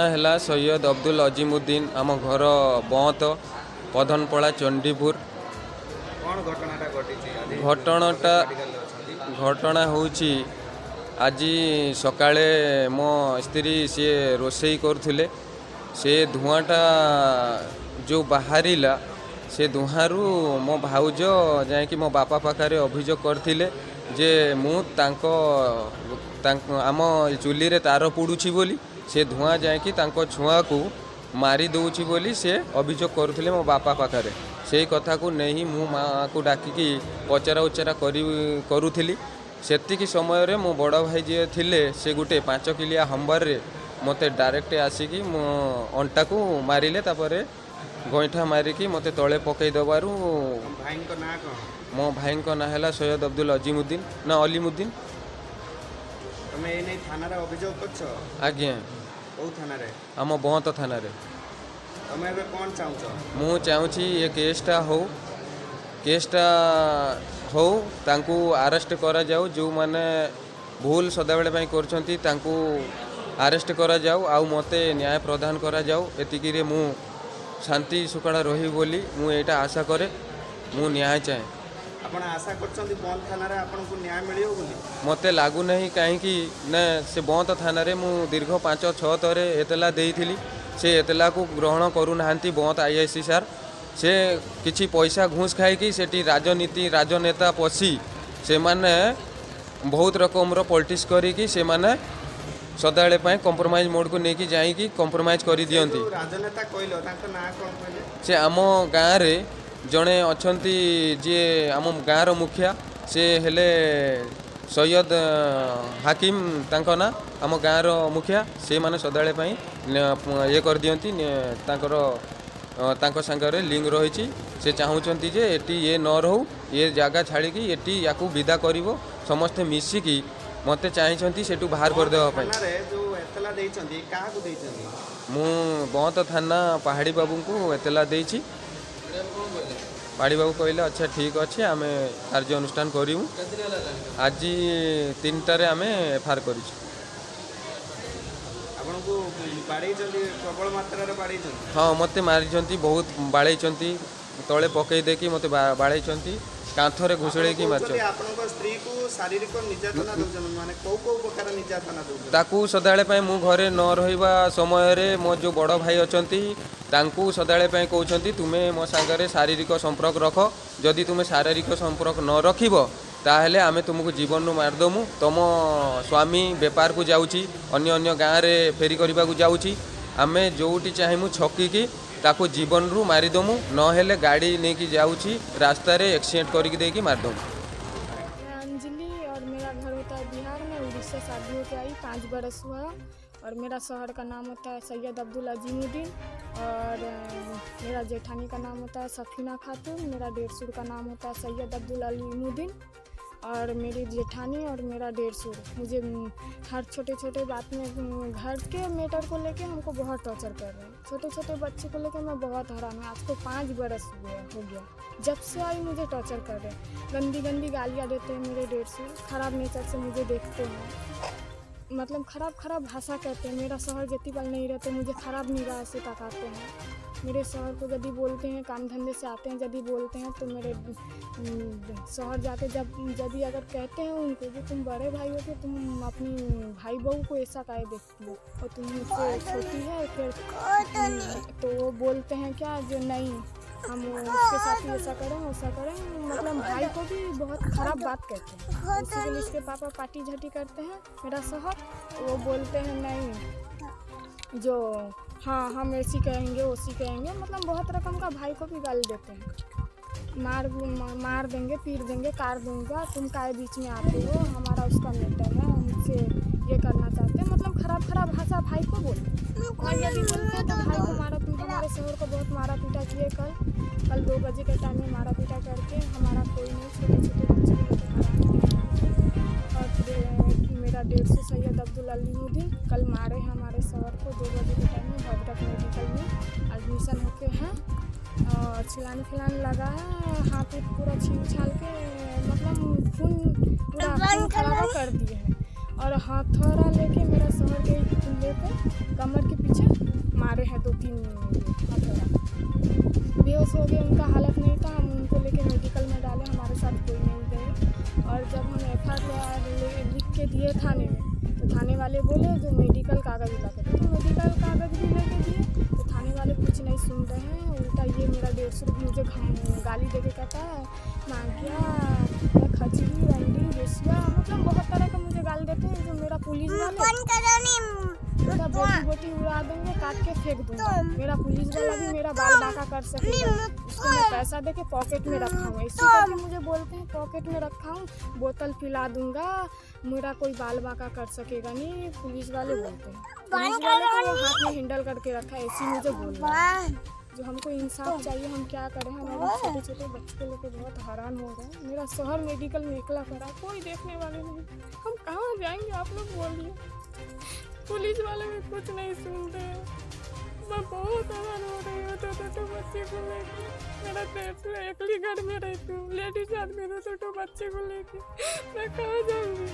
है सैयद अब्दुल अजीमुद्दीन आम घर बंत पधनपड़ा चंडीपुर। घटना होची आज सकाळे मो स्त्री सी रोसई करुले से धुआंटा जो बाहरिला से धुआंरू मो भाउज जाकि मो बापा पाखे अभियोग करथिले जे मु आम चुली रे तार पुडुछि बोली से धुआं जाकि छुआ को मारी दौची बोली से अभियोग करुले मो बापा पाखे से कथा को नहीं मु माँ को डाकिकी पचरा उचरा करुली सेतिकी समय रे मो बड़ भाई जी थिले से गोटे 5 किलिया हम्बर रे मते डायरेक्ट आसिकी मो अंटा को मारिले तापरे गईठा मारिकी मते तले पकई दबारू। मो भाई को ना है सैयद अब्दुल अजीमुद्दीन ना अलीमुद्दीन। तमे एनै थाना रे अभियोग करछो? आज्ञा ओ थाना रे? आम बंत थाना रे। तमे एबे कोन चाहछो? मु चाहूची ये केसटा हो तांकू अरेस्ट करा जाऊ जो माने भूल सदाबेले पई करछंती तांकू अरेस्ट करा जाऊ आउ मते न्याय प्रदान करा जाऊ एतिकी रे मु शांति सुखड़ा रही बोली मु एटा आशा करे मु न्याय चाहे। आपण आशा करछंती बंद थाना रे आपन को न्याय मिलियो बोली? मते लागू नहीं काहे कि न से बंद थाना रे मु दीर्घ 5-6 तरे एतला देइथिली से एतला को ग्रहण करू नाहंती बंद आईआईसी सर से किछि पैसा घूस खाई कि सेठी राजनीति राजनेता पसी से माने बहुत रकम रो पॉलिटिक्स करी कि से माने सदाळे पय कंप्रोमाइज मोड को नेकी जाई कि कंप्रोमाइज करी दियंती। राजनेता कइलो तांको ना कोन कइले? से आम गाँव रे जड़े अच्छी जी आम गाँव रो मुखिया से हेले सैयद हाकिम तांको ना आम गाँव रो मुखिया से माने सदाळे पय ये कर दियंती तांको संगे लिंक रही से चाहूँगी जे एटी ये न रहू ये जगह छाड़ी एटी या विदा करिवो समस्ते मिसिकी मते चाहिए सेठू बाहर कर देवा मु बंत थाना पहाड़ी बाबू को एतला देछि। पहाड़ी बाबू कहले अच्छा ठीक अच्छे आम कार्य अनुष्ठान करूँ आज 3टारे आम एफआईआर कर। हाँ मते मारी बहुत बाड़े तले पकई देकी मते बाड़े कांथरे घुसड़े की मार ताकू सदाळे पय मु घरे न रहिबा समय रे मो जो बड़ भाई अछंती तांकू सदाळे पय कहउछंती तुमे मो संगरे शारीरिक संपर्क रख जदि तुमे शारीरिक संपर्क न रखिबो ताहले आमे तुमको जीवन नु मार दमु तुम स्वामी व्यापार को जाउची अन्य अन्य गाँव रे फेरी करबा को जाउची आमे जोटी चाहिमु छकी की ताको जीवन रू मारिदमु न हेले गाड़ी लेके जाउची रास्ता रे एक्सीडेंट करके देकी मारदमु। अंजलि और मेरा घर होता है बिहार में। उड़ीसा शादी होकर आई 5 बरस हुआ और मेरा शहर का नाम होता है सैयद अब्दुल अजीमुद्दीन और मेरा जेठानी का नाम होता है सफीना खातून। मेरा डेढ़सुर का नाम होता है सैयद अब्दुल अलीमुद्दीन और मेरी जेठानी और मेरा डेढ़सुर मुझे हर छोटे छोटे बात में घर के मैटर को लेके हमको बहुत टॉर्चर कर रहे हैं। छोटे छोटे बच्चे को लेके मैं बहुत हैरान हूँ। आज को 5 बरस हो गया जब से आई मुझे टॉर्चर कर रहे हैं। गंदी गंदी गालियाँ देते हैं मेरे डेढ़सुर। खराब नेचर से मुझे देखते हैं मतलब खराब भाषा कहते हैं। मेरा शहर जति पल नहीं रहते मुझे खराब निगाह से तकाते हैं। मेरे शहर को यदि बोलते हैं काम धंधे से आते हैं यदि बोलते हैं तो मेरे शहर जाके यदि अगर कहते हैं उनको कि तुम बड़े भाई हो तो तुम अपनी भाई बहू को ऐसा काहे देखती हो और तुम मुझसे छोटी है फिर तो वो बोलते हैं क्या जो नहीं हम उसके साथ ऐसा करें वैसा करें मतलब भाई को भी बहुत ख़राब बात कहते हैं। इसलिए इसके पापा पार्टी झटी करते हैं मेरा शहर तो वो बोलते हैं नहीं जो हाँ हम ऐसी कहेंगे वैसी कहेंगे मतलब बहुत रकम का भाई को भी गाली देते हैं। मार देंगे पीट देंगे कार दूंगा तुम काहे बीच में आते हो हमारा उसका मैटर है हमसे ये करना चाहते हैं मतलब खराब भाषा भाई को बोलते हैं। भाई यदि बोलते हैं तो भाई को मारा पीटा हमारे शहर को बहुत मारा पीटा किए कल 2 बजे के टाइम में मारा पीटा करके हमारा कोई नहीं छोटे छोटे बच्चे को और मेरा 150 सैयद अब्दुल अलीमुद्दीन कल मारे हैं हमारे शहर को 2 बजे के टाइम में भद्रक मेडिकल में एडमिशन होके हैं और छिलाने लगा है हाथ पूरा छीन छाल के मतलब खून पूरा खराब कर दिए हैं और हथौड़ा लेके मेरा शहर के कुल्ले पे कमर के पीछे मारे हैं 2-3 हथौड़ा। बेहोश हो गए, उनका हालत नहीं था, हम उनको लेके मेडिकल में डाले, हमारे साथ कोई नहीं गए। और जब हम FIR लिख के दिए थाने में, तो थाने वाले बोले जो मेडिकल कागज़ ला के दो, तो मेडिकल कागज़ भी लेके दिए, तो थाने वाले कुछ नहीं सुन रहे हैं। उल्टा ये मेरा 150 रुपये मुझे गाली दे के कहता है मांगिया, खचड़ी, रंडी, बेसुआ, मतलब बहुत तरह का मुझे गाली देते हैं। जो मेरा पुलिस वाले मेरा बोटी उड़ा देंगे, काट के फेंक दूंगा। मेरा पुलिस वाला भी मेरा बाल बांका कर सकेगा, उसको मैं पैसा दे के पॉकेट में रखा हूँ, इसी करके मुझे बोलते हैं पॉकेट में रखा हूँ, बोतल पिला दूंगा, मेरा कोई बाल बांका कर सकेगा नहीं, पुलिस वाले बोलते हैं। पुलिस वाले को हाथ में हैंडल करके रखा है, ऐसी मुझे बोल रहा है। जो हमको इंसाफ चाहिए, हम क्या करें, हमारे छोटे छोटे बच्चे को लेकर बहुत हैरान हो गए। मेरा शहर मेडिकल में एकला पड़ा, कोई देखने वाले नहीं, हम कहाँ जाएंगे, आप लोग बोलिए। पुलिस वाले भी कुछ नहीं सुनते हैं। मैं बहुत हैरान हो रही हूँ छोटे बच्चे को लेके। मेरा देश में अकेली घर में रहती हूँ, लेडीज आदमी तो छोटे बच्चे को लेके मैं कहाँ जाऊँगी।